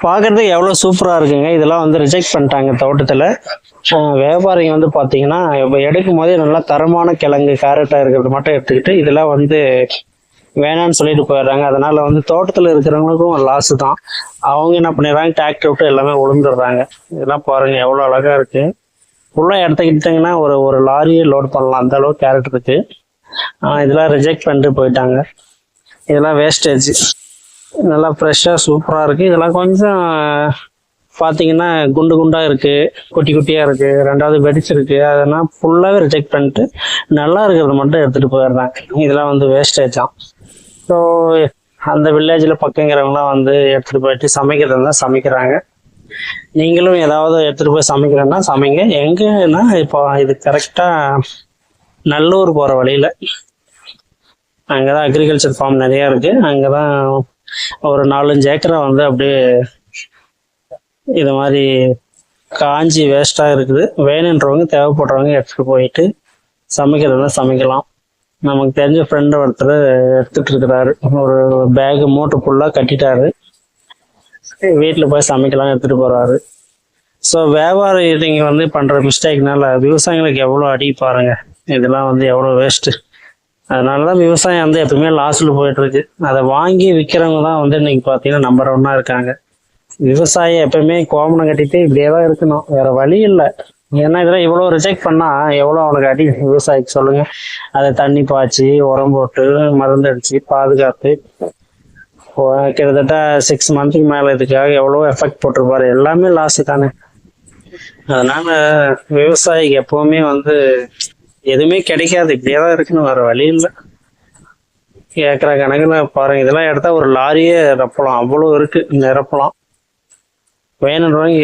பார்க்கறதுக்கு எவ்வளோ சூப்பராக இருக்குங்க. இதெல்லாம் வந்து ரிஜெக்ட் பண்ணிட்டாங்க தோட்டத்தில். வியாபாரிங்க வந்து பார்த்தீங்கன்னா இப்போ எடுக்கும் போதே நல்லா தரமான கிழங்கு கேரட்டாக இருக்கிறது மட்டும் எடுத்துக்கிட்டு இதெல்லாம் வந்து வேணான்னு சொல்லிட்டு போயிடுறாங்க. அதனால வந்து தோட்டத்தில் இருக்கிறவங்களுக்கும் லாஸ் தான். அவங்க என்ன பண்ணிடுறாங்க, டிராக்டர் விட்டு எல்லாமே உளுந்துடுறாங்க. இதெல்லாம் பாருங்க எவ்வளோ அழகா இருக்கு. ஃபுல்லாக எடுத்துக்கிட்டிங்கன்னா ஒரு ஒரு லாரியே லோட் பண்ணலாம், அந்த அளவுக்கு கேரட் இருக்கு. இதெல்லாம் ரிஜெக்ட் பண்ணிட்டு போயிட்டாங்க. இதெல்லாம் வேஸ்டேஜ். நல்லா ஃப்ரெஷ்ஷாக சூப்பராக இருக்குது. இதெல்லாம் கொஞ்சம் பார்த்தீங்கன்னா குண்டு குண்டாக இருக்குது, குட்டி குட்டியாக இருக்குது, ரெண்டாவது வெடிச்சிருக்கு. அதெல்லாம் ஃபுல்லாகவே ரிஜெக்ட் பண்ணிட்டு நல்லா இருக்கிறத மட்டும் எடுத்துகிட்டு போயிடுறாங்க. இதெல்லாம் வந்து வேஸ்டேஜ் தான். ஸோ அந்த வில்லேஜில் பக்கங்கிறவங்களாம் வந்து எடுத்துகிட்டு போயிட்டு சமைக்கிறதா சமைக்கிறாங்க. நீங்களும் ஏதாவது எடுத்துகிட்டு போய் சமைக்கிறேன்னா சமைங்க. எங்கன்னா இப்போ இது கரெக்டாக நல்லூர் போகிற வழியில் அங்கே தான் அக்ரிகல்ச்சர் ஃபார்ம் நிறையா இருக்குது. அங்கே தான் ஒரு 4-5 ஏக்கரை வந்து அப்படியே இது மாதிரி காஞ்சி வேஸ்ட்டாக இருக்குது. வேணுன்றவங்க தேவைப்படுறவங்க எடுத்துகிட்டு போயிட்டு சமைக்கிறதா சமைக்கலாம். நமக்கு தெரிஞ்ச ஃப்ரெண்டு ஒருத்தர் எடுத்துகிட்டு இருக்கிறாரு. ஒரு பேகு மூட்டை ஃபுல்லாக கட்டிட்டாரு. வீட்டில் போய் சமைக்கலாம் எடுத்துகிட்டு போகிறாரு. ஸோ வியாபாரம் இதுங்க வந்து பண்ணுற மிஸ்டேக்னால விவசாயிகளுக்கு எவ்வளோ அடி பாருங்க. இதெல்லாம் வந்து எவ்வளோ வேஸ்ட்டு. அதனால தான் விவசாயம் வந்து எப்பவுமே லாஸில் போயிட்டுருக்கு. அதை வாங்கி விற்கிறவங்க தான் வந்து இன்னைக்கு பார்த்தீங்கன்னா நம்பர் 1 இருக்காங்க. விவசாயம் எப்பவுமே கோமணம் கட்டிட்டு இப்படியே தான் இருக்கணும், வேற வழி இல்லை. ஏன்னா இதெல்லாம் இவ்வளோ ரிஜெக்ட் பண்ணால் எவ்வளோ அவனுக்கு அடி விவசாயிக்கு சொல்லுங்க. அதை தண்ணி பாய்ச்சி உரம் போட்டு மருந்து அடித்து பாதுகாத்து கிட்டத்தட்ட 6 மந்த்துக்கு மேலே இதுக்காக எவ்வளோ எஃபெக்ட் போட்டிருப்பாரு. எல்லாமே லாஸு தானே. அதனால விவசாயிக்கு எப்பவுமே வந்து எதுவுமே கிடைக்காது, இப்படியே தான் இருக்கணும், வேற வழி இல்லை. ஏக்கரா கணக்கில் பாருங்க. இதெல்லாம் எடுத்தா ஒரு லாரியே நிரப்பலாம், அவ்வளோ இருக்கு, நிரப்பலாம். வேணுன்றவங்க